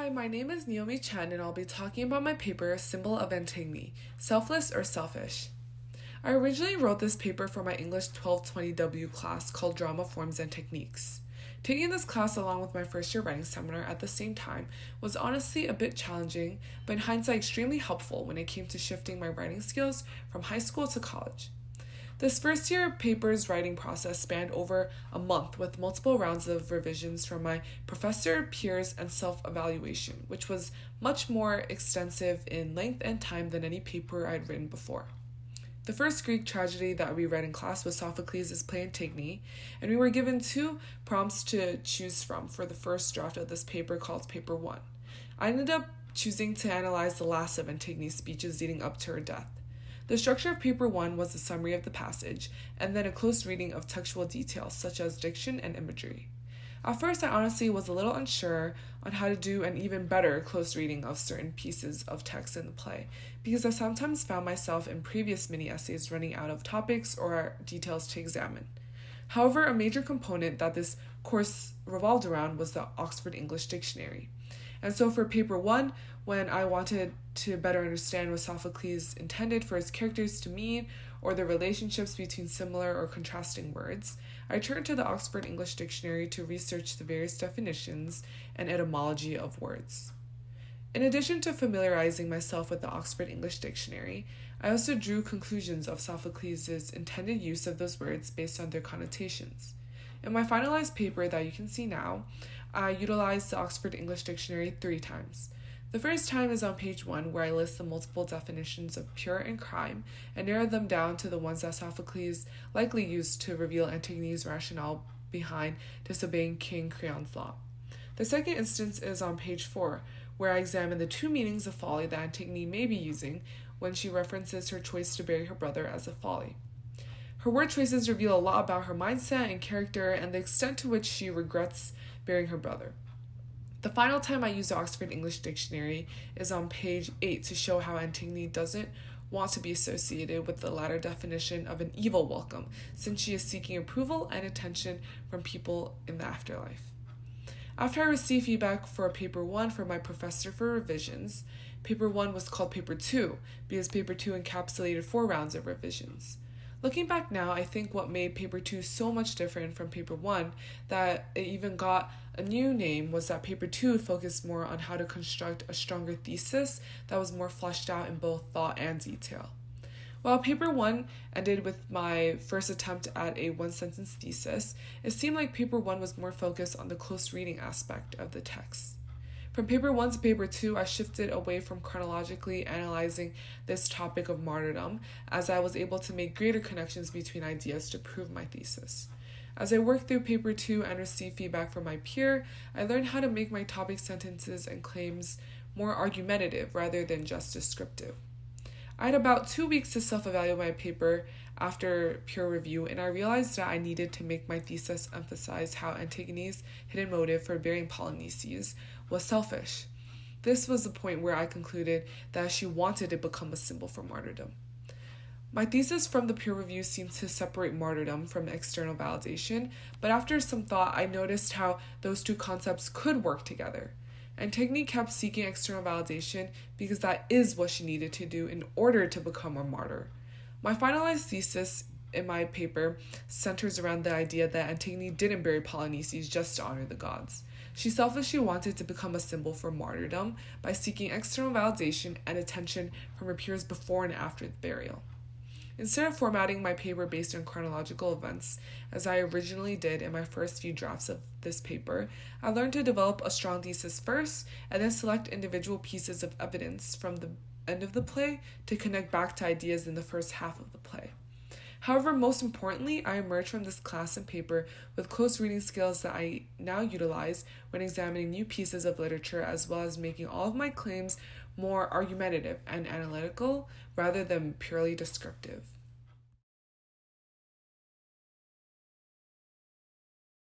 Hi, my name is Neomi Chen and I'll be talking about my paper, Symbol of Antigone, Selfless or Selfish. I originally wrote this paper for my English 1220W class called Drama Forms and Techniques. Taking this class along with my first year writing seminar at the same time was honestly a bit challenging, but in hindsight extremely helpful when it came to shifting my writing skills from high school to college. This first year paper's writing process spanned over a month with multiple rounds of revisions from my professor, peers, and self-evaluation, which was much more extensive in length and time than any paper I'd written before. The first Greek tragedy that we read in class was Sophocles' play Antigone, and we were given two prompts to choose from for the first draft of this paper called Paper 1. I ended up choosing to analyze the last of Antigone's speeches leading up to her death. The structure of Paper 1 was a summary of the passage, and then a close reading of textual details such as diction and imagery. At first, I honestly was a little unsure on how to do an even better close reading of certain pieces of text in the play, because I sometimes found myself in previous mini-essays running out of topics or details to examine. However, a major component that this course revolved around was the Oxford English Dictionary. And so for Paper 1, when I wanted to better understand what Sophocles intended for his characters to mean or the relationships between similar or contrasting words, I turned to the Oxford English Dictionary to research the various definitions and etymology of words. In addition to familiarizing myself with the Oxford English Dictionary, I also drew conclusions of Sophocles' intended use of those words based on their connotations. In my finalized paper that you can see now, I utilized the Oxford English Dictionary 3 times. The first time is on page 1, where I list the multiple definitions of pure and crime and narrow them down to the ones that Sophocles likely used to reveal Antigone's rationale behind disobeying King Creon's law. The second instance is on page 4, where I examine the two meanings of folly that Antigone may be using when she references her choice to bury her brother as a folly. Her word choices reveal a lot about her mindset and character and the extent to which she regrets burying her brother. The final time I use the Oxford English Dictionary is on page 8 to show how Antigone doesn't want to be associated with the latter definition of an evil welcome, since she is seeking approval and attention from people in the afterlife. After I received feedback for Paper 1 from my professor for revisions, Paper 1 was called Paper 2 because Paper 2 encapsulated 4 rounds of revisions. Looking back now, I think what made Paper 2 so much different from Paper 1, that it even got a new name, was that Paper 2 focused more on how to construct a stronger thesis that was more fleshed out in both thought and detail. While Paper 1 ended with my first attempt at a one-sentence thesis, it seemed like Paper 1 was more focused on the close reading aspect of the text. From Paper 1 to Paper 2, I shifted away from chronologically analyzing this topic of martyrdom, as I was able to make greater connections between ideas to prove my thesis. As I worked through Paper 2 and received feedback from my peer, I learned how to make my topic sentences and claims more argumentative rather than just descriptive. I had about 2 weeks to self-evaluate my paper after peer review, and I realized that I needed to make my thesis emphasize how Antigone's hidden motive for burying Polyneices was selfish. This was the point where I concluded that she wanted to become a symbol for martyrdom. My thesis from the peer review seemed to separate martyrdom from external validation, but after some thought, I noticed how those two concepts could work together. Antigone kept seeking external validation because that is what she needed to do in order to become a martyr. My finalized thesis in my paper centers around the idea that Antigone didn't bury Polyneices just to honor the gods. She selfishly wanted to become a symbol for martyrdom by seeking external validation and attention from her peers before and after the burial. Instead of formatting my paper based on chronological events, as I originally did in my first few drafts of this paper, I learned to develop a strong thesis first and then select individual pieces of evidence from the end of the play to connect back to ideas in the first half of the play. However, most importantly, I emerged from this class and paper with close reading skills that I now utilize when examining new pieces of literature, as well as making all of my claims more argumentative and analytical rather than purely descriptive.